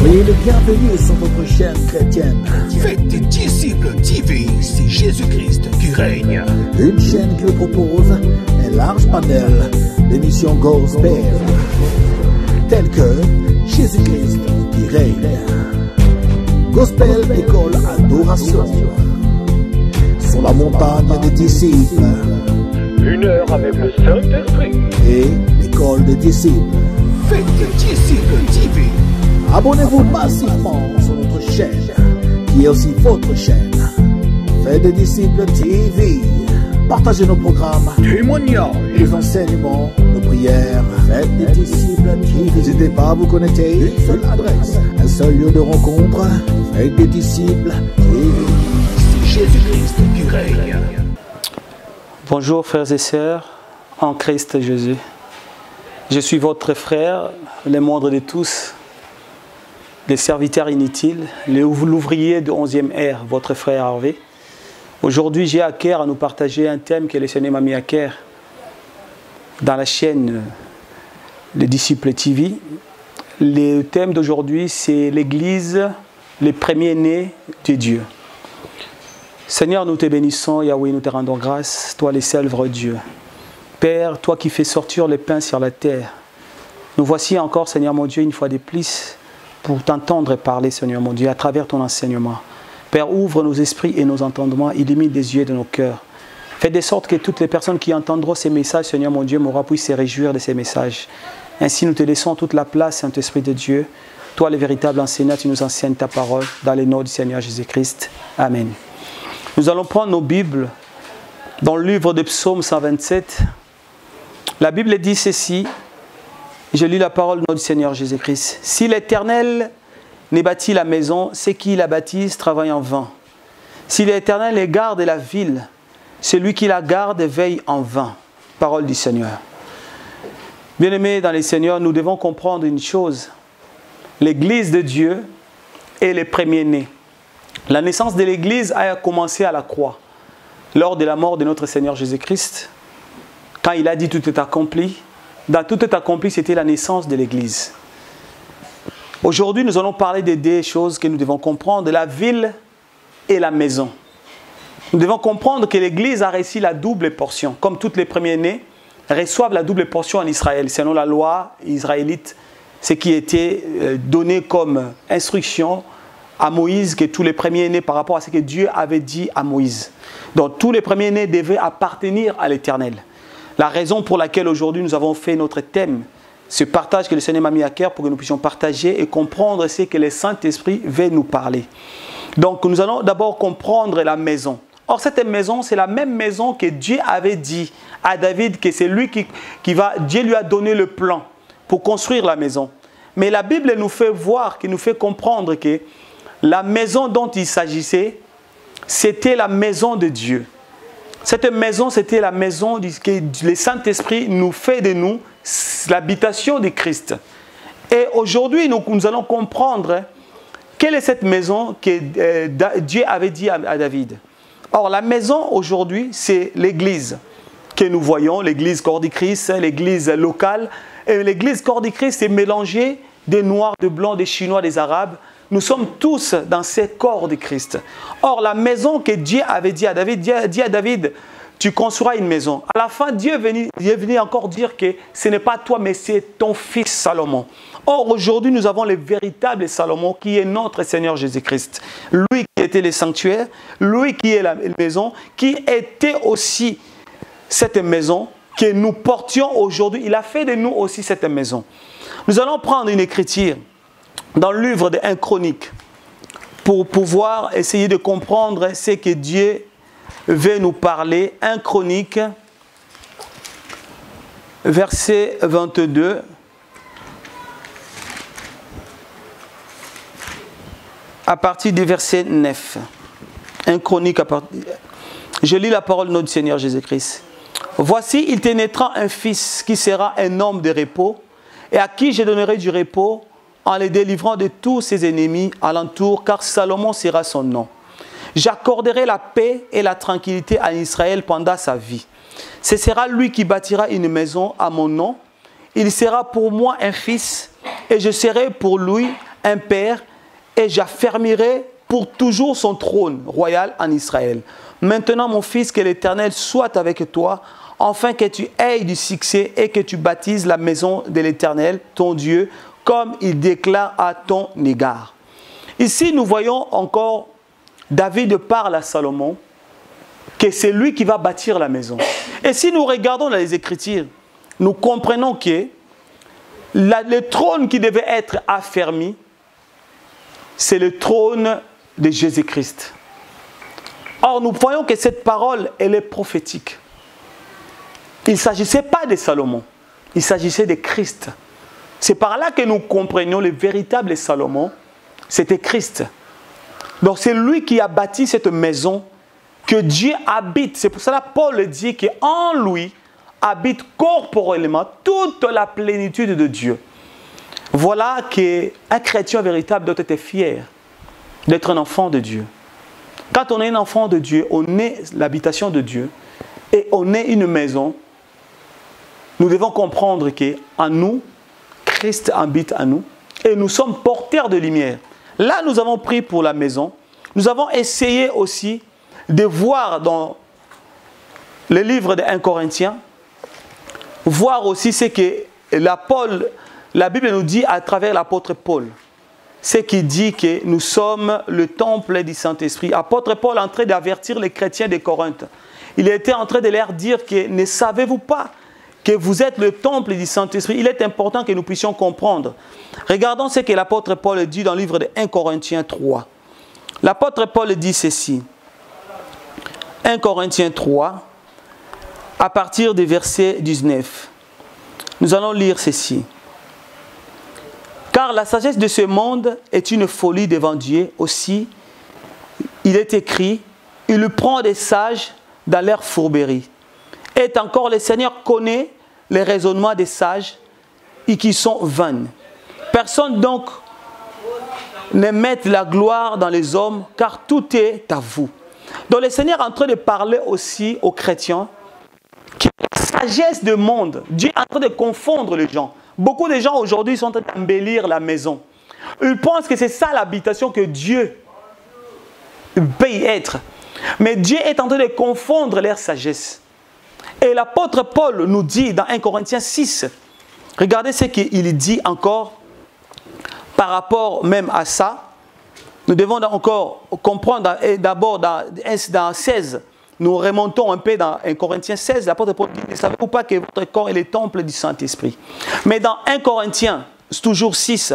Soyez les bienvenus sur votre chaîne chrétienne. Faites des disciples TV, c'est Jésus-Christ qui règne. Une chaîne qui vous propose un large panel d'émissions gospel, telles que Jésus-Christ qui règne, Gospel École Adoration, sur la montagne des disciples, Une heure avec le Saint-Esprit. et l'école des disciples. Faites des disciples TV. Abonnez-vous massivement sur notre chaîne, qui est aussi votre chaîne. Faites des disciples TV. Partagez nos programmes, Témoignages. les enseignements, nos prières. Faites des disciples TV. N'hésitez pas à vous connecter. Une seule adresse, un seul lieu de rencontre. Faites des disciples TV. C'est Jésus-Christ qui règne. Bonjour frères et sœurs, en Christ Jésus. Je suis votre frère, le moindre de tous, des serviteurs inutiles, l'ouvrier de 11e ère, votre frère Hervé. Aujourd'hui, j'ai à cœur à nous partager un thème que le Seigneur m'a mis à cœur dans la chaîne Les Disciples TV. Le thème d'aujourd'hui, c'est l'Église, les premiers-nés de Dieu. Seigneur, nous te bénissons, Yahweh, nous te rendons grâce, toi le seul vrai Dieu. Père, toi qui fais sortir le pain sur la terre, nous voici encore, Seigneur mon Dieu, une fois de plus, pour t'entendre parler, Seigneur mon Dieu, à travers ton enseignement. Père, ouvre nos esprits et nos entendements, illumine les yeux de nos cœurs. Fais de sorte que toutes les personnes qui entendront ces messages, Seigneur mon Dieu, puissent se réjouir de ces messages. Ainsi, nous te laissons toute la place, Saint-Esprit de Dieu. Toi, le véritable enseignant, tu nous enseignes ta parole dans le nom du Seigneur Jésus-Christ. Amen. Nous allons prendre nos Bibles dans le livre de Psaume 127. La Bible dit ceci. Je lis la parole du Seigneur Jésus-Christ. Si l'Éternel ne bâtit la maison, ceux qui la bâtissent travaillent en vain. Si l'Éternel garde la ville, celui qui la garde veille en vain. Parole du Seigneur. Bien-aimés dans les Seigneurs, nous devons comprendre une chose. L'Église de Dieu est le premier-né. La naissance de l'Église a commencé à la croix, lors de la mort de notre Seigneur Jésus-Christ. Quand il a dit tout est accompli, dans tout est accompli, c'était la naissance de l'Église. Aujourd'hui, nous allons parler de deux choses que nous devons comprendre, la ville et la maison. Nous devons comprendre que l'Église a reçu la double portion, comme tous les premiers-nés reçoivent la double portion en Israël, selon la loi israélite, ce qui était donné comme instruction à Moïse, que tous les premiers-nés par rapport à ce que Dieu avait dit à Moïse. Donc tous les premiers-nés devaient appartenir à l'Éternel. La raison pour laquelle aujourd'hui nous avons fait notre thème, ce partage que le Seigneur m'a mis à cœur pour que nous puissions partager et comprendre ce que le Saint-Esprit veut nous parler. Donc nous allons d'abord comprendre la maison. Or cette maison, c'est la même maison que Dieu avait dit à David que c'est lui Dieu lui a donné le plan pour construire la maison. Mais la Bible nous fait voir, qui nous fait comprendre que la maison dont il s'agissait, c'était la maison de Dieu. Cette maison, c'était la maison que le Saint-Esprit nous fait de nous, l'habitation de Christ. Et aujourd'hui, nous allons comprendre quelle est cette maison que Dieu avait dit à David. Or, la maison aujourd'hui, c'est l'église que nous voyons, l'église corps du Christ, l'église locale. Et l'église corps du Christ est mélangée des Noirs, des Blancs, des Chinois, des Arabes. Nous sommes tous dans ces corps de Christ. Or, la maison que Dieu avait dit à David, Dieu a dit à David, tu construiras une maison. À la fin, Dieu est venu encore dire que ce n'est pas toi, mais c'est ton fils Salomon. Or, aujourd'hui, nous avons le véritable Salomon qui est notre Seigneur Jésus-Christ. Lui qui était le sanctuaire, lui qui est la maison, qui était aussi cette maison que nous portions aujourd'hui. Il a fait de nous aussi cette maison. Nous allons prendre une écriture dans le livre de 1 Chronique pour pouvoir essayer de comprendre ce que Dieu veut nous parler. 1 Chronique, verset 22. À partir du verset 9. 1 Chronique, je lis la parole de notre Seigneur Jésus-Christ. Voici, il te naîtra un fils qui sera un homme de repos, et à qui je donnerai du repos en les délivrant de tous ses ennemis alentour, car Salomon sera son nom. J'accorderai la paix et la tranquillité à Israël pendant sa vie. Ce sera lui qui bâtira une maison à mon nom. Il sera pour moi un fils, et je serai pour lui un père, et j'affermirai pour toujours son trône royal en Israël. Maintenant, mon fils, que l'Éternel soit avec toi, afin que tu aies du succès et que tu baptises la maison de l'Éternel, ton Dieu, comme il déclare à ton égard. » Ici, nous voyons encore David parle à Salomon que c'est lui qui va bâtir la maison. Et si nous regardons dans les Écritures, nous comprenons que le trône qui devait être affermi, c'est le trône de Jésus-Christ. Or, nous voyons que cette parole, elle est prophétique. Il ne s'agissait pas de Salomon, il s'agissait de Christ. C'est par là que nous comprenions le véritable Salomon, c'était Christ. Donc c'est lui qui a bâti cette maison que Dieu habite. C'est pour cela que Paul dit qu'en lui habite corporellement toute la plénitude de Dieu. Voilà qu'un chrétien véritable doit être fier d'être un enfant de Dieu. Quand on est un enfant de Dieu, on est l'habitation de Dieu et on est une maison. Nous devons comprendre qu'en nous, Christ habite en nous et nous sommes porteurs de lumière. Là, nous avons pris pour la maison. Nous avons essayé aussi de voir dans le livre de 1 Corinthiens, voir aussi ce que la Bible nous dit à travers l'apôtre Paul. Ce qui dit que nous sommes le temple du Saint-Esprit. L'apôtre Paul est en train d'avertir les chrétiens de Corinthe. Il était en train de leur dire que ne savez-vous pas que vous êtes le temple du Saint-Esprit. Il est important que nous puissions comprendre. Regardons ce que l'apôtre Paul dit dans le livre de 1 Corinthiens 3. L'apôtre Paul dit ceci. 1 Corinthiens 3, à partir du verset 19. Nous allons lire ceci. Car la sagesse de ce monde est une folie devant Dieu. Aussi, il est écrit, il prend des sages dans leur fourberie. Et encore, le Seigneur connaît les raisonnements des sages et qui sont vains. Personne donc ne mette la gloire dans les hommes, car tout est à vous. Donc le Seigneur est en train de parler aussi aux chrétiens que la sagesse du monde, Dieu est en train de confondre les gens. Beaucoup de gens aujourd'hui sont en train d'embellir la maison. Ils pensent que c'est ça l'habitation que Dieu peut y être. Mais Dieu est en train de confondre leur sagesse. Et l'apôtre Paul nous dit dans 1 Corinthiens 6, regardez ce qu'il dit encore par rapport même à ça. Nous devons encore comprendre d'abord dans 16, nous remontons un peu dans 1 Corinthiens 16, l'apôtre Paul dit, ne savez-vous pas que votre corps est le temple du Saint-Esprit? Mais dans 1 Corinthiens, toujours 6,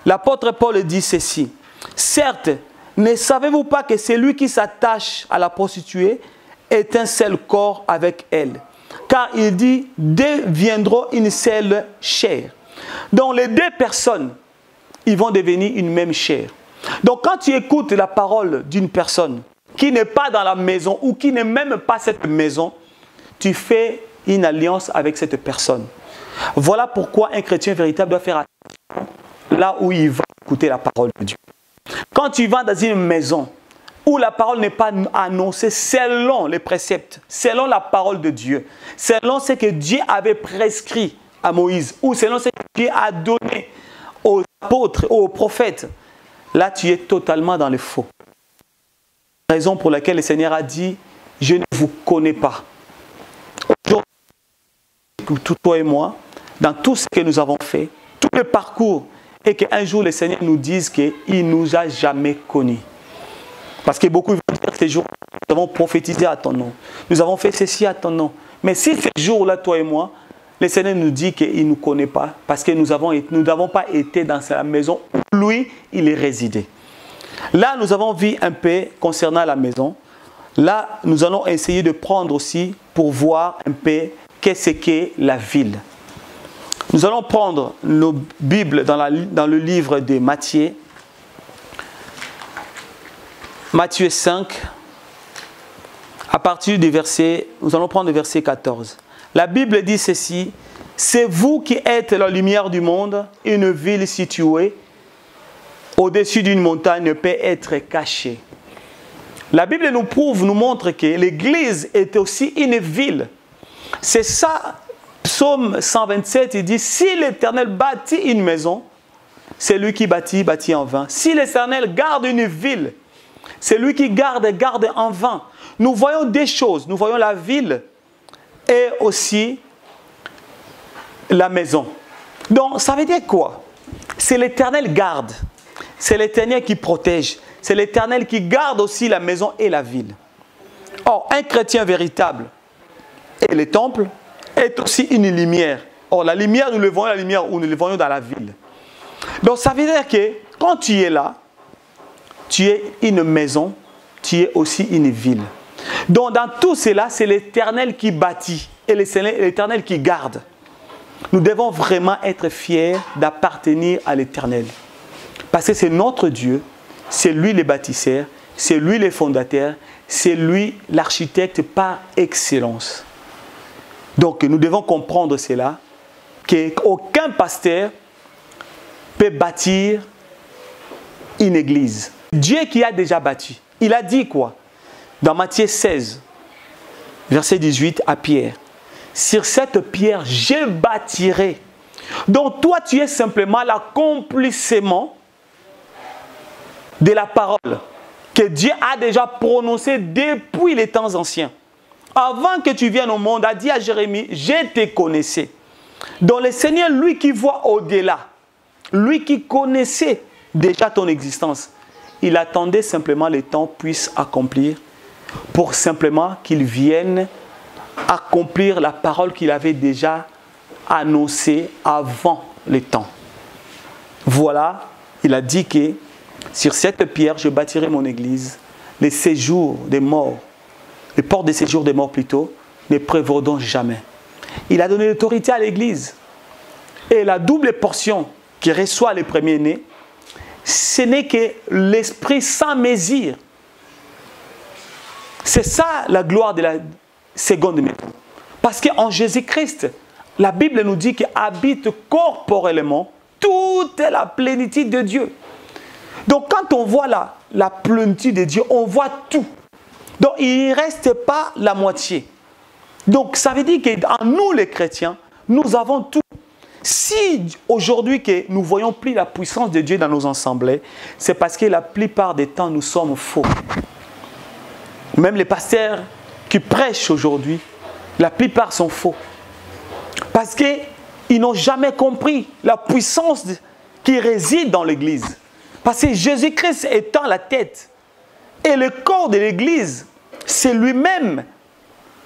l'apôtre Paul dit ceci, certes, ne savez-vous pas que celui qui s'attache à la prostituée est un seul corps avec elle? Car il dit, deviendront une seule chair. Donc les deux personnes, ils vont devenir une même chair. Donc quand tu écoutes la parole d'une personne qui n'est pas dans la maison ou qui n'est même pas cette maison, tu fais une alliance avec cette personne. Voilà pourquoi un chrétien véritable doit faire attention là où il va écouter la parole de Dieu. Quand tu vas dans une maison où la parole n'est pas annoncée selon les préceptes, selon la parole de Dieu, selon ce que Dieu avait prescrit à Moïse, ou selon ce que Dieu a donné aux apôtres, aux prophètes, là tu es totalement dans le faux. Raison pour laquelle le Seigneur a dit, je ne vous connais pas. Aujourd'hui, toi et moi, dans tout ce que nous avons fait, tout le parcours, et qu'un jour le Seigneur nous dise qu'il ne nous a jamais connus. Parce que beaucoup vont dire que ces jours, nous avons prophétisé à ton nom. Nous avons fait ceci à ton nom. Mais si ces jours-là, toi et moi, le Seigneur nous dit qu'il ne nous connaît pas, parce que nous n'avons pas été dans sa maison où lui, il est résidé. Là, nous avons vu un peu concernant la maison. Là, nous allons essayer de prendre aussi pour voir un peu qu'est-ce qu'est la ville. Nous allons prendre nos Bibles dans le livre de Matthieu. Matthieu 5, à partir du verset, nous allons prendre le verset 14. La Bible dit ceci, « C'est vous qui êtes la lumière du monde, une ville située au-dessus d'une montagne ne peut être cachée. » La Bible nous prouve, nous montre que l'Église est aussi une ville. C'est ça, Psaume 127, il dit, « Si l'Éternel bâtit une maison, celui qui bâtit, bâtit en vain. Si l'Éternel garde une ville, celui qui garde, garde en vain. Nous voyons des choses. Nous voyons la ville et aussi la maison. Donc, ça veut dire quoi? C'est l'Éternel garde. C'est l'Éternel qui protège. C'est l'Éternel qui garde aussi la maison et la ville. Or, un chrétien véritable et le temple est aussi une lumière. Or, la lumière, nous le voyons, la lumière où nous le voyons dans la ville. Donc, ça veut dire que quand tu es là, tu es une maison, tu es aussi une ville. Donc, dans tout cela, c'est l'Éternel qui bâtit et l'Éternel qui garde. Nous devons vraiment être fiers d'appartenir à l'Éternel. Parce que c'est notre Dieu, c'est lui le bâtisseur, c'est lui le fondateur, c'est lui l'architecte par excellence. Donc, nous devons comprendre cela, qu'aucun pasteur peut bâtir une église. Dieu qui a déjà bâti. Il a dit quoi? Dans Matthieu 16, verset 18 à Pierre. Sur cette pierre, je bâtirai. Donc toi, tu es simplement l'accomplissement de la parole que Dieu a déjà prononcée depuis les temps anciens. Avant que tu viennes au monde, a dit à Jérémie, je te connaissais. Donc le Seigneur, lui qui voit au-delà, lui qui connaissait déjà ton existence, il attendait simplement le temps puisse accomplir pour simplement qu'il vienne accomplir la parole qu'il avait déjà annoncée avant le temps. Voilà, il a dit que sur cette pierre, je bâtirai mon église. Les séjours des morts, les portes des séjours des morts plutôt, ne prévaudront jamais. Il a donné l'autorité à l'église. Et la double portion qui reçoit les premiers-nés, ce n'est que l'esprit sans mesure. C'est ça la gloire de la seconde maison. Parce qu'en Jésus-Christ, la Bible nous dit qu'il habite corporellement toute la plénitude de Dieu. Donc quand on voit la plénitude de Dieu, on voit tout. Donc il ne reste pas la moitié. Donc ça veut dire qu'en nous les chrétiens, nous avons tout. Si aujourd'hui que nous ne voyons plus la puissance de Dieu dans nos assemblées, c'est parce que la plupart des temps nous sommes faux. Même les pasteurs qui prêchent aujourd'hui, la plupart sont faux. Parce qu'ils n'ont jamais compris la puissance qui réside dans l'Église. Parce que Jésus-Christ étant la tête et le corps de l'Église, c'est lui-même,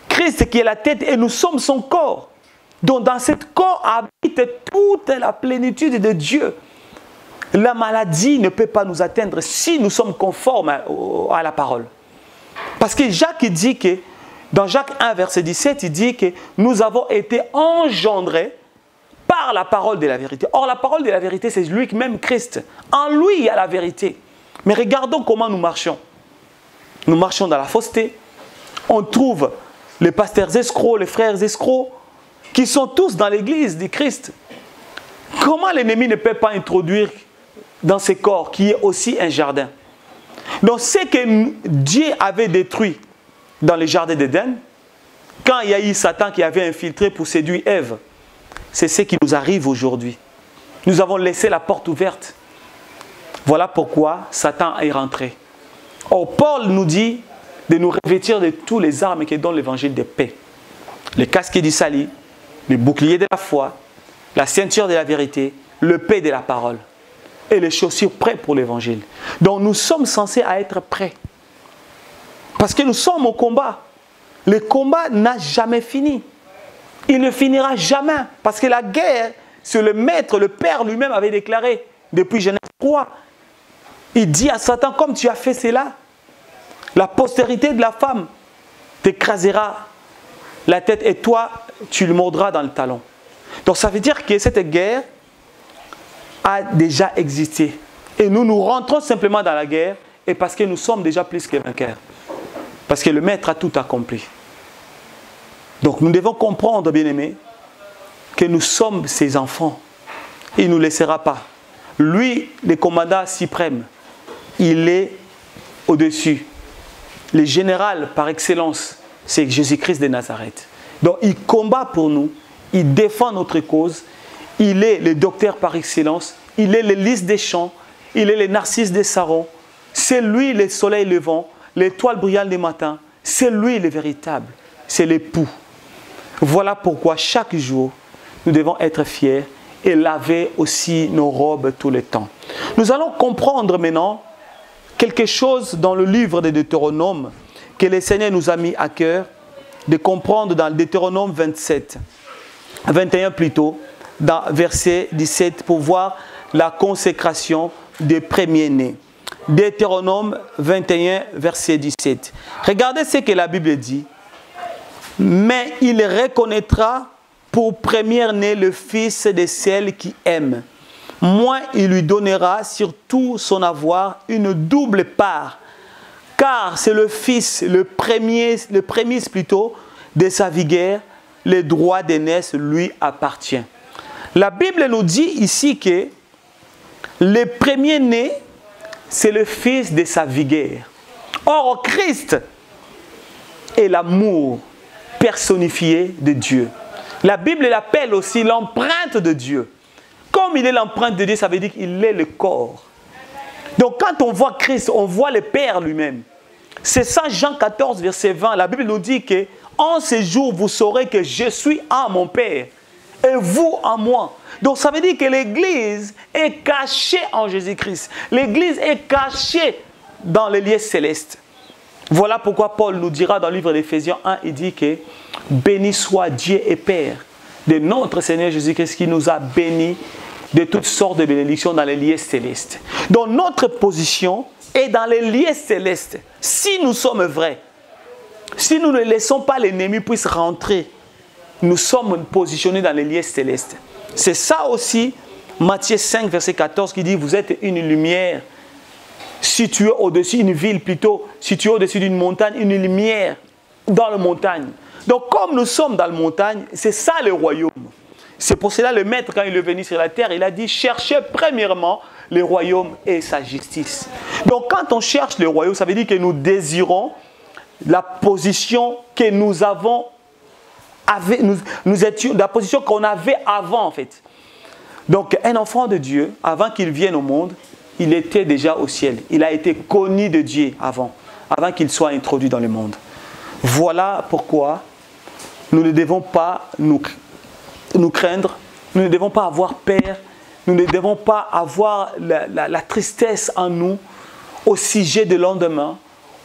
Christ qui est la tête et nous sommes son corps. Donc dans ce corps habite toute la plénitude de Dieu. La maladie ne peut pas nous atteindre si nous sommes conformes à la parole. Parce que Jacques dit que, dans Jacques 1, verset 17, il dit que nous avons été engendrés par la parole de la vérité. Or, la parole de la vérité, c'est lui-même Christ. En lui, il y a la vérité. Mais regardons comment nous marchons. Nous marchons dans la fausseté. On trouve les pasteurs escrocs, les frères escrocs, qui sont tous dans l'église de Christ. Comment l'ennemi ne peut pas introduire dans ce corps qui est aussi un jardin? Donc, ce que Dieu avait détruit dans le jardin d'Éden, quand il y a eu Satan qui avait infiltré pour séduire Ève, c'est ce qui nous arrive aujourd'hui. Nous avons laissé la porte ouverte. Voilà pourquoi Satan est rentré. Or, Paul nous dit de nous revêtir de tous les armes qui donnent l'évangile de paix. Le casque du salut, le bouclier de la foi, la ceinture de la vérité, le paix de la parole et les chaussures prêtes pour l'évangile. Donc nous sommes censés être prêts. Parce que nous sommes au combat. Le combat n'a jamais fini. Il ne finira jamais. Parce que la guerre, c'est le maître, le Père lui-même avait déclaré depuis Genèse 3. Il dit à Satan, comme tu as fait cela, la postérité de la femme t'écrasera la tête et toi, tu le mordras dans le talon. Donc ça veut dire que cette guerre a déjà existé. Et nous rentrons simplement dans la guerre et parce que nous sommes déjà plus que vainqueurs. Parce que le Maître a tout accompli. Donc nous devons comprendre, bien-aimés, que nous sommes ses enfants. Il ne nous laissera pas. Lui, le commandant suprême, il est au-dessus. Le général par excellence, c'est Jésus-Christ de Nazareth. Donc il combat pour nous, il défend notre cause, il est le docteur par excellence, il est le lys des champs, il est le narcisse des Sarons, c'est lui le soleil levant, l'étoile brillante du matin, c'est lui le véritable, c'est l'époux. Voilà pourquoi chaque jour, nous devons être fiers et laver aussi nos robes tout le temps. Nous allons comprendre maintenant quelque chose dans le livre de Deutéronome que le Seigneur nous a mis à cœur de comprendre dans le Deutéronome 21 plutôt, dans verset 17, pour voir la consécration des premiers-nés. Deutéronome 21, verset 17. Regardez ce que la Bible dit. Mais il reconnaîtra pour premier-né le fils de celle qui aime. Moins il lui donnera sur tout son avoir une double part. Car c'est le fils, le prémisse plutôt, de sa vigueur, le droit d'aînesse lui appartient. La Bible nous dit ici que le premier-né, c'est le fils de sa vigueur. Or, Christ est l'amour personnifié de Dieu. La Bible l'appelle aussi l'empreinte de Dieu. Comme il est l'empreinte de Dieu, ça veut dire qu'il est le corps. Donc quand on voit Christ, on voit le Père lui-même. C'est ça Jean 14, verset 20. La Bible nous dit que en ce jour, vous saurez que je suis en mon Père et vous en moi. Donc ça veut dire que l'Église est cachée en Jésus-Christ. L'Église est cachée dans les lieux célestes. Voilà pourquoi Paul nous dira dans le livre d'Éphésiens 1, il dit que béni soit Dieu et Père de notre Seigneur Jésus-Christ qui nous a bénis de toutes sortes de bénédictions dans les lieux célestes. Donc notre position est dans les lieux célestes. Si nous sommes vrais, si nous ne laissons pas l'ennemi puisse rentrer, nous sommes positionnés dans les lieux célestes. C'est ça aussi Matthieu 5, verset 14 qui dit vous êtes une lumière située au-dessus d'une ville, plutôt située au-dessus d'une montagne, une lumière dans la montagne. Donc comme nous sommes dans la montagne, c'est ça le royaume. C'est pour cela le maître, quand il est venu sur la terre, il a dit cherchez premièrement le royaume et sa justice. Donc quand on cherche le royaume, ça veut dire que nous désirons la position que nous avons, nous étions, la position qu'on avait avant en fait. Donc un enfant de Dieu, avant qu'il vienne au monde, il était déjà au ciel. Il a été connu de Dieu avant qu'il soit introduit dans le monde. Voilà pourquoi nous ne devons pas nous craindre, nous ne devons pas avoir peur, nous ne devons pas avoir la tristesse en nous au sujet de lendemain,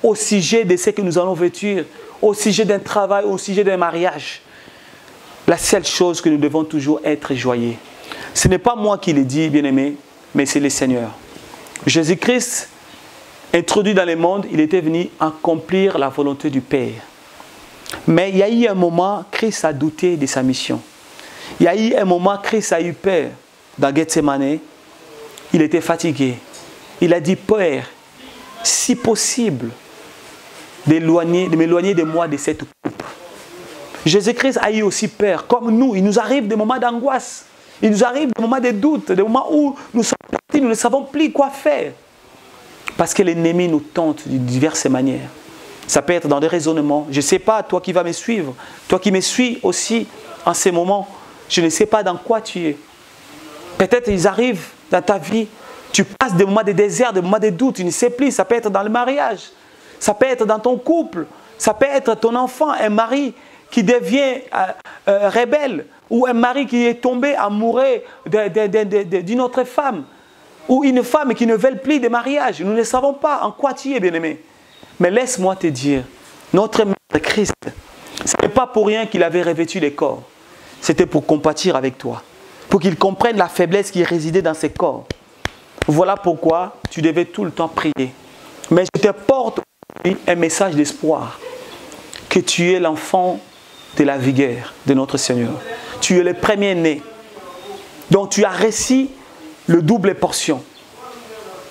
au sujet de ce que nous allons vêtir, au sujet d'un travail, au sujet d'un mariage. La seule chose que nous devons toujours être joyeux. Ce n'est pas moi qui l'ai dit, bien-aimé, mais c'est le Seigneur. Jésus-Christ, introduit dans le monde, il était venu accomplir la volonté du Père. Mais il y a eu un moment, Christ a douté de sa mission. Il y a eu un moment, Christ a eu peur. Dans Gethsemane, il était fatigué. Il a dit, Père, si possible, de m'éloigner de moi de cette coupe. Jésus-Christ a eu aussi peur. Comme nous, il nous arrive des moments d'angoisse. Il nous arrive des moments de doute, des moments où nous sommes partis, nous ne savons plus quoi faire. Parce que l'ennemi nous tente de diverses manières. Ça peut être dans des raisonnements. Je ne sais pas, toi qui vas me suivre, toi qui me suis aussi en ces moments, je ne sais pas dans quoi tu es. Peut-être ils arrivent dans ta vie, tu passes des moments de désert, des moments de doute, tu ne sais plus. Ça peut être dans le mariage, ça peut être dans ton couple, ça peut être ton enfant, un mari qui devient rebelle, ou un mari qui est tombé amoureux d'une autre femme, ou une femme qui ne veut plus de mariage. Nous ne savons pas en quoi tu es, bien-aimé. Mais laisse-moi te dire, notre Maître Christ, ce n'est pas pour rien qu'il avait revêtu les corps. C'était pour compatir avec toi, pour qu'il comprenne la faiblesse qui résidait dans ses corps. Voilà pourquoi tu devais tout le temps prier. Mais je te porte aujourd'hui un message d'espoir, que tu es l'enfant de la vigueur de notre Seigneur. Tu es le premier-né. Donc tu as reçu le double portion.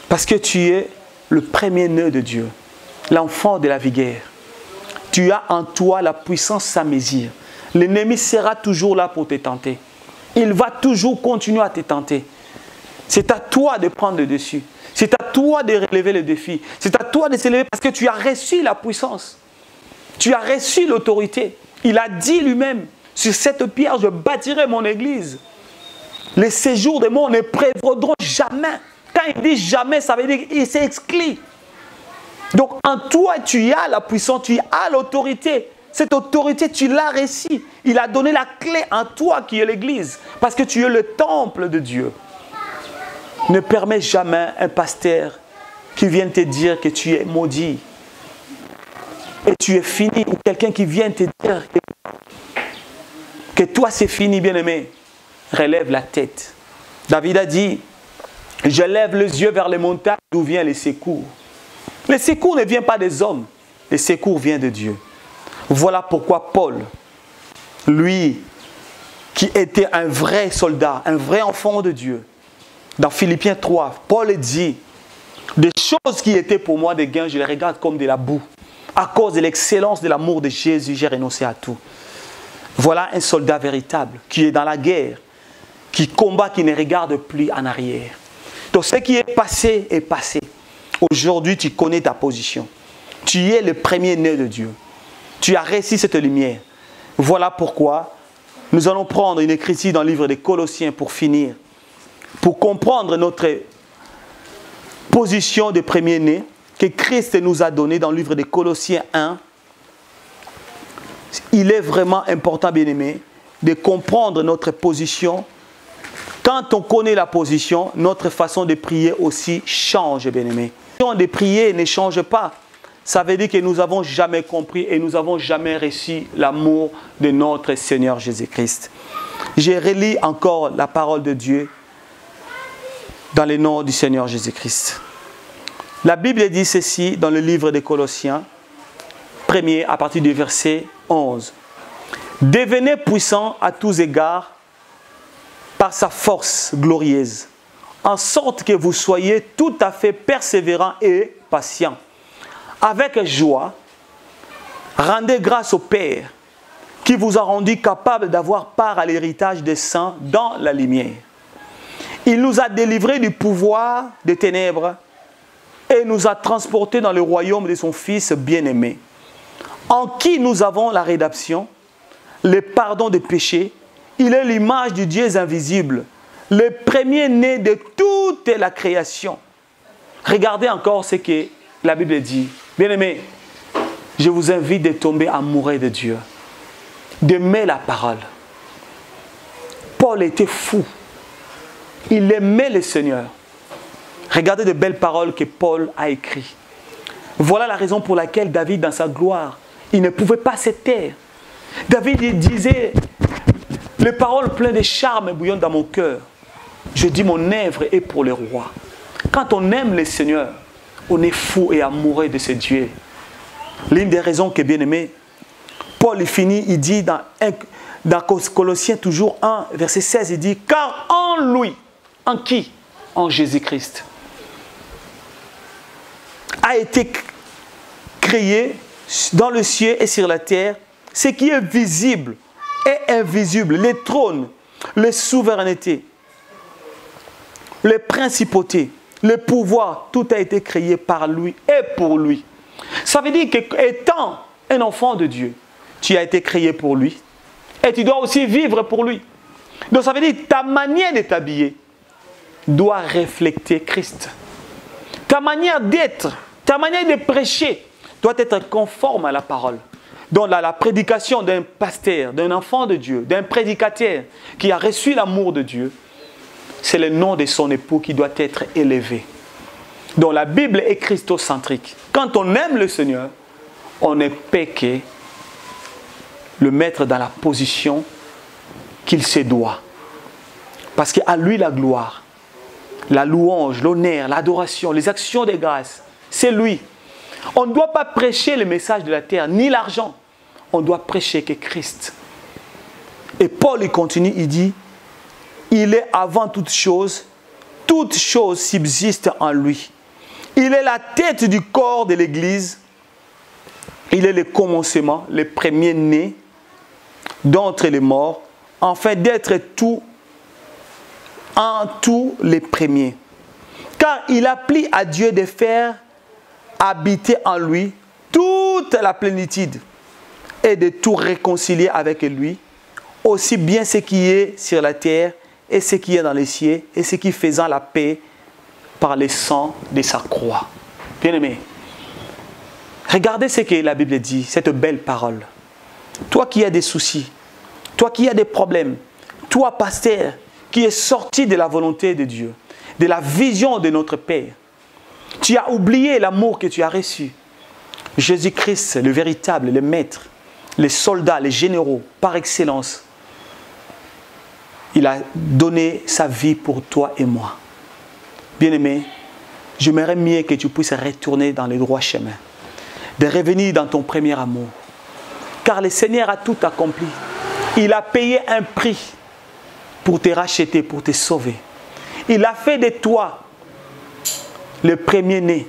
Parce que tu es le premier-né de Dieu. L'enfant de la vigueur. Tu as en toi la puissance sans mesure. L'ennemi sera toujours là pour te tenter. Il va toujours continuer à te tenter. C'est à toi de prendre le dessus. C'est à toi de relever le défi. C'est à toi de s'élever parce que tu as reçu la puissance. Tu as reçu l'autorité. Il a dit lui-même, sur cette pierre, je bâtirai mon église. Les séjours des morts ne prévaudront jamais. Quand il dit jamais, ça veut dire qu'il s'est exclu. Donc en toi, tu as la puissance, tu as l'autorité. Cette autorité, tu l'as reçue. Il a donné la clé en toi qui est l'Église. Parce que tu es le temple de Dieu. Ne permets jamais un pasteur qui vienne te dire que tu es maudit. Et tu es fini. Ou quelqu'un qui vient te dire que toi c'est fini, bien-aimé. Relève la tête. David a dit, je lève les yeux vers les montagnes d'où viennent les secours. Les secours ne viennent pas des hommes. Les secours viennent de Dieu. Voilà pourquoi Paul, lui, qui était un vrai soldat, un vrai enfant de Dieu, dans Philippiens 3, Paul dit, des choses qui étaient pour moi des gains, je les regarde comme de la boue. À cause de l'excellence de l'amour de Jésus, j'ai renoncé à tout. Voilà un soldat véritable qui est dans la guerre, qui combat, qui ne regarde plus en arrière. Donc ce qui est passé est passé. Aujourd'hui, tu connais ta position. Tu es le premier-né de Dieu. Tu as reçu cette lumière. Voilà pourquoi nous allons prendre une écriture dans le livre des Colossiens pour finir. Pour comprendre notre position de premier-né que Christ nous a donnée dans le livre des Colossiens 1. Il est vraiment important, bien-aimé, de comprendre notre position. Quand on connaît la position, notre façon de prier aussi change, bien-aimé. La façon de prier ne change pas. Ça veut dire que nous n'avons jamais compris et nous n'avons jamais reçu l'amour de notre Seigneur Jésus-Christ. Je relis encore la parole de Dieu dans le nom du Seigneur Jésus-Christ. La Bible dit ceci dans le livre des Colossiens, 1er à partir du verset 11. Devenez puissants à tous égards par sa force glorieuse, en sorte que vous soyez tout à fait persévérants et patients. Avec joie, rendez grâce au Père qui vous a rendu capable d'avoir part à l'héritage des saints dans la lumière. Il nous a délivrés du pouvoir des ténèbres et nous a transportés dans le royaume de son Fils bien-aimé, en qui nous avons la rédemption, le pardon des péchés. Il est l'image du Dieu invisible, le premier-né de toute la création. Regardez encore ce que la Bible dit. Bien-aimés, je vous invite de tomber amoureux de Dieu, d'aimer la parole. Paul était fou. Il aimait le Seigneur. Regardez de belles paroles que Paul a écrites. Voilà la raison pour laquelle David, dans sa gloire, il ne pouvait pas se taire. David il disait, les paroles pleines de charme bouillonnent dans mon cœur. Je dis, mon œuvre est pour le roi. Quand on aime le Seigneur, on est fou et amoureux de ce Dieu. L'une des raisons que, bien aimé, Paul finit, il dit dans Colossiens toujours 1, verset 16, il dit, car en lui, en qui? En Jésus-Christ, a été créé dans le ciel et sur la terre, ce qui est visible et invisible, les trônes, les souverainetés, les principautés, le pouvoir, tout a été créé par lui et pour lui. Ça veut dire qu'étant un enfant de Dieu, tu as été créé pour lui et tu dois aussi vivre pour lui. Donc ça veut dire que ta manière de t'habiller doit refléter Christ. Ta manière d'être, ta manière de prêcher doit être conforme à la parole. Donc la prédication d'un pasteur, d'un enfant de Dieu, d'un prédicateur qui a reçu l'amour de Dieu, c'est le nom de son époux qui doit être élevé. Donc la Bible est christocentrique. Quand on aime le Seigneur, on ne peut que le mettre dans la position qu'il se doit. Parce qu'à lui la gloire, la louange, l'honneur, l'adoration, les actions de grâce, c'est lui. On ne doit pas prêcher le message de la terre, ni l'argent. On doit prêcher que Christ. Et Paul, il continue, il dit, il est avant toute chose subsiste en lui. Il est la tête du corps de l'Église. Il est le commencement, le premier-né d'entre les morts, afin d'être tout en tous les premiers. Car il a plu à Dieu de faire habiter en lui toute la plénitude et de tout réconcilier avec lui, aussi bien ce qui est sur la terre et ce qui est dans les cieux, et ce qui faisant la paix par le sang de sa croix. Bien-aimé, regardez ce que la Bible dit, cette belle parole. Toi qui as des soucis, toi qui as des problèmes, toi pasteur qui es sorti de la volonté de Dieu, de la vision de notre Père, tu as oublié l'amour que tu as reçu. Jésus-Christ, le véritable, le maître, les soldats, les généraux, par excellence, il a donné sa vie pour toi et moi. Bien-aimé, j'aimerais mieux que tu puisses retourner dans le droit chemin, de revenir dans ton premier amour. Car le Seigneur a tout accompli. Il a payé un prix pour te racheter, pour te sauver. Il a fait de toi le premier-né.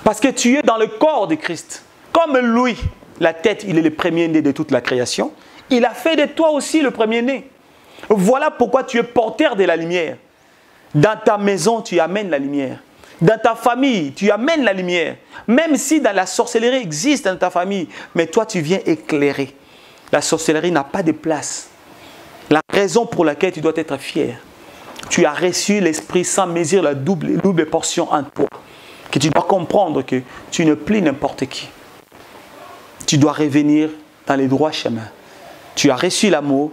Parce que tu es dans le corps de Christ. Comme lui, la tête, il est le premier-né de toute la création. Il a fait de toi aussi le premier-né. Voilà pourquoi tu es porteur de la lumière. Dans ta maison, tu amènes la lumière. Dans ta famille, tu amènes la lumière. Même si dans la sorcellerie existe dans ta famille, mais toi, tu viens éclairer. La sorcellerie n'a pas de place. La raison pour laquelle tu dois être fier, tu as reçu l'Esprit sans mesure la double portion en toi. Que tu dois comprendre que tu ne plies n'importe qui. Tu dois revenir dans les droits chemins. Tu as reçu l'amour.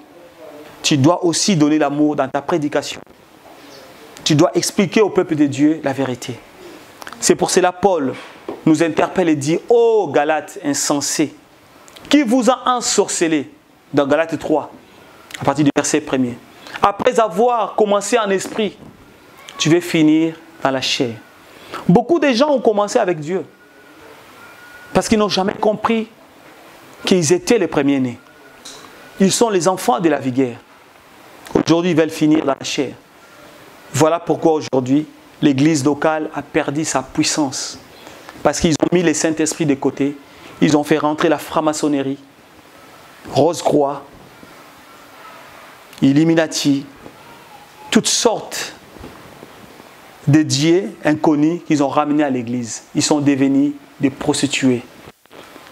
Tu dois aussi donner l'amour dans ta prédication. Tu dois expliquer au peuple de Dieu la vérité. C'est pour cela Paul nous interpelle et dit: ô Galates insensés, qui vous a ensorcelé, dans Galates 3, à partir du verset 1er. Après avoir commencé en esprit, tu veux finir dans la chair. Beaucoup de gens ont commencé avec Dieu parce qu'ils n'ont jamais compris qu'ils étaient les premiers-nés. Ils sont les enfants de la vigueur. Aujourd'hui, ils veulent finir dans la chair. Voilà pourquoi aujourd'hui, l'église locale a perdu sa puissance. Parce qu'ils ont mis le Saint-Esprit de côté. Ils ont fait rentrer la franc-maçonnerie, Rose-Croix, Illuminati, toutes sortes de dieux inconnus qu'ils ont ramenés à l'église. Ils sont devenus des prostituées.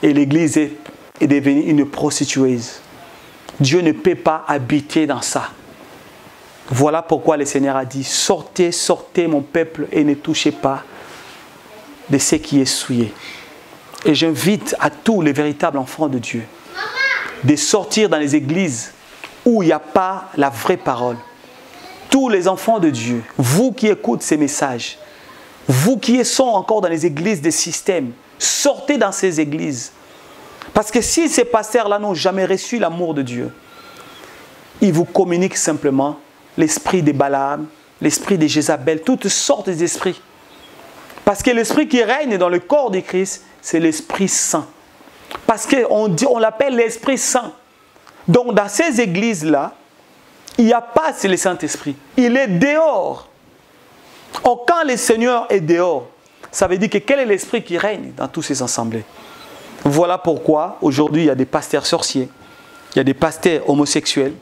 Et l'église est devenue une prostitueuse. Dieu ne peut pas habiter dans ça. Voilà pourquoi le Seigneur a dit: sortez, sortez mon peuple et ne touchez pas de ce qui est souillé. Et j'invite à tous les véritables enfants de Dieu de sortir dans les églises où il n'y a pas la vraie parole. Tous les enfants de Dieu, vous qui écoutez ces messages, vous qui sont encore dans les églises des systèmes, sortez dans ces églises. Parce que si ces pasteurs-là n'ont jamais reçu l'amour de Dieu, ils vous communiquent simplement l'esprit de Balaam, l'esprit de Jézabel, toutes sortes d'esprits. Parce que l'esprit qui règne dans le corps de Christ, c'est l'Esprit Saint. Parce qu'on l'appelle l'Esprit Saint. Donc dans ces églises-là, il n'y a pas le Saint-Esprit. Il est dehors. Or, quand le Seigneur est dehors, ça veut dire que quel est l'esprit qui règne dans tous ces assemblées? Voilà pourquoi aujourd'hui il y a des pasteurs sorciers, il y a des pasteurs homosexuels.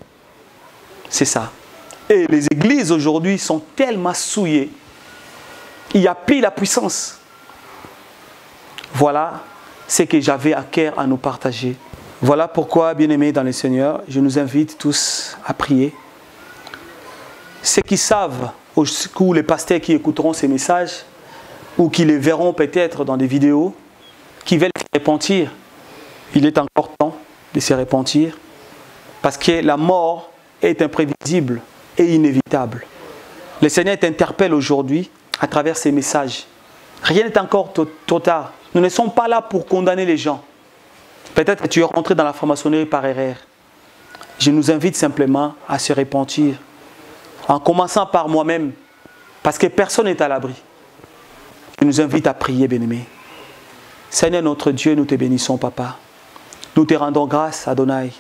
C'est ça. Et les églises aujourd'hui sont tellement souillées, il n'y a plus la puissance. Voilà ce que j'avais à cœur à nous partager. Voilà pourquoi, bien-aimés dans le Seigneur, je nous invite tous à prier. Ceux qui savent, ou les pasteurs qui écouteront ces messages, ou qui les verront peut-être dans des vidéos, qui veulent se repentir, il est encore temps de se repentir, parce que la mort est imprévisible et inévitable. Le Seigneur t'interpelle aujourd'hui à travers ces messages. Rien n'est encore trop tard. Nous ne sommes pas là pour condamner les gens. Peut-être que tu es rentré dans la franc-maçonnerie par erreur. Je nous invite simplement à se repentir, en commençant par moi-même, parce que personne n'est à l'abri. Je nous invite à prier, bien-aimés. Seigneur notre Dieu, nous te bénissons, Papa. Nous te rendons grâce, Adonai,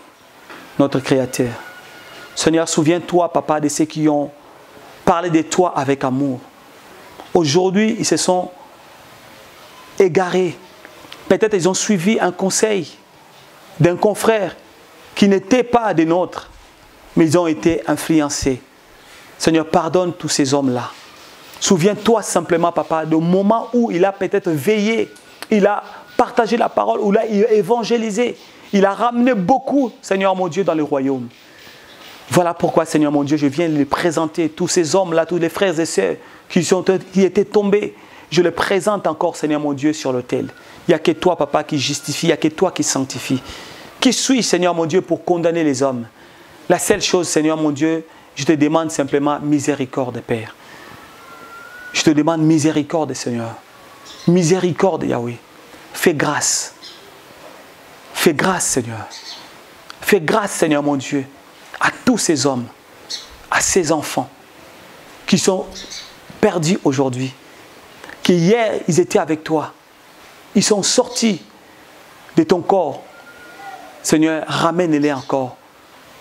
notre Créateur. Seigneur, souviens-toi, Papa, de ceux qui ont parlé de toi avec amour. Aujourd'hui, ils se sont égarés. Peut-être ils ont suivi un conseil d'un confrère qui n'était pas des nôtres, mais ils ont été influencés. Seigneur, pardonne tous ces hommes-là. Souviens-toi simplement, Papa, du moment où il a peut-être veillé, il a partagé la parole, où il a évangélisé, il a ramené beaucoup, Seigneur mon Dieu, dans le royaume. Voilà pourquoi, Seigneur mon Dieu, je viens les présenter, tous ces hommes-là, tous les frères et sœurs qui étaient tombés. Je les présente encore, Seigneur mon Dieu, sur l'autel. Il n'y a que toi, Papa, qui justifie, il n'y a que toi qui sanctifie. Qui suis-je, Seigneur mon Dieu, pour condamner les hommes? La seule chose, Seigneur mon Dieu, je te demande simplement miséricorde, Père. Je te demande miséricorde, Seigneur. Miséricorde, Yahweh. Fais grâce. Fais grâce, Seigneur. Fais grâce, Seigneur mon Dieu, à tous ces hommes, à ces enfants qui sont perdus aujourd'hui. Qui hier, ils étaient avec toi. Ils sont sortis de ton corps. Seigneur, ramène-les encore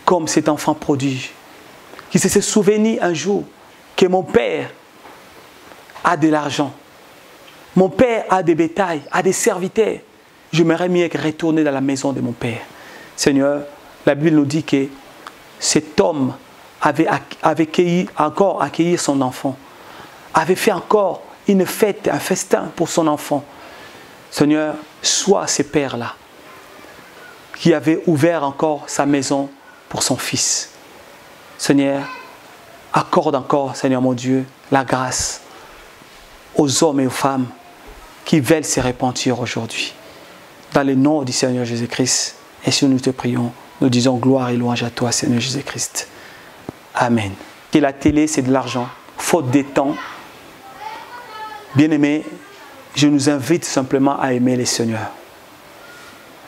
comme cet enfant prodige. Qui s'est souvenu un jour que mon père a de l'argent. Mon père a des bétails, a des serviteurs. J'aimerais mieux retourner dans la maison de mon père. Seigneur, la Bible nous dit que cet homme avait encore accueilli son enfant. Avait fait encore une fête, un festin pour son enfant. Seigneur, sois ce père-là qui avait ouvert encore sa maison pour son fils. Seigneur, accorde encore, Seigneur mon Dieu, la grâce aux hommes et aux femmes qui veulent se repentir aujourd'hui. Dans le nom du Seigneur Jésus-Christ, et si nous te prions, nous disons gloire et louange à toi, Seigneur Jésus-Christ. Amen. Que la télé, c'est de l'argent, faute de temps. Bien-aimés, je nous invite simplement à aimer le Seigneur.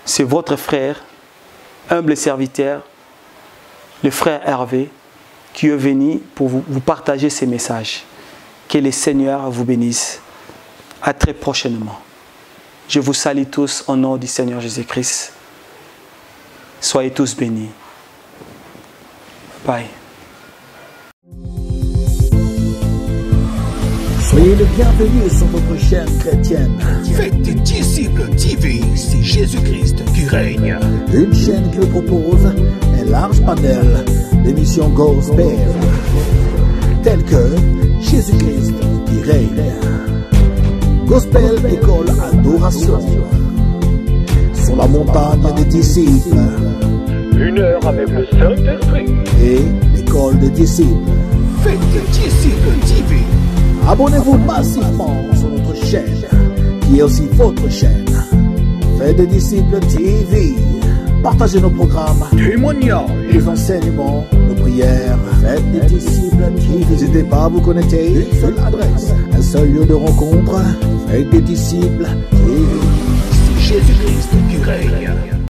C'est votre frère, humble serviteur, le frère Hervé, qui est venu pour vous partager ces messages. Que le Seigneur vous bénisse. À très prochainement. Je vous salue tous au nom du Seigneur Jésus-Christ. Soyez tous bénis. Bye. Soyez le bienvenu sur votre chaîne chrétienne. Faites des disciples TV, c'est Jésus-Christ qui règne. Une chaîne qui vous propose un large panel d'émissions gospel, telles que Jésus-Christ qui règne, Gospel École Adoration, sur la montagne des disciples, 1 heure avec le Saint-Esprit, et l'école des disciples. Faites des disciples TV. Abonnez-vous massivement sur notre chaîne, qui est aussi votre chaîne. Faites des disciples TV. Partagez nos programmes, Témoignages. les enseignements, nos prières. Faites des disciples TV. N'hésitez pas à vous connecter. Une seule adresse, un seul lieu de rencontre. Faites des disciples TV. C'est Jésus-Christ qui règne.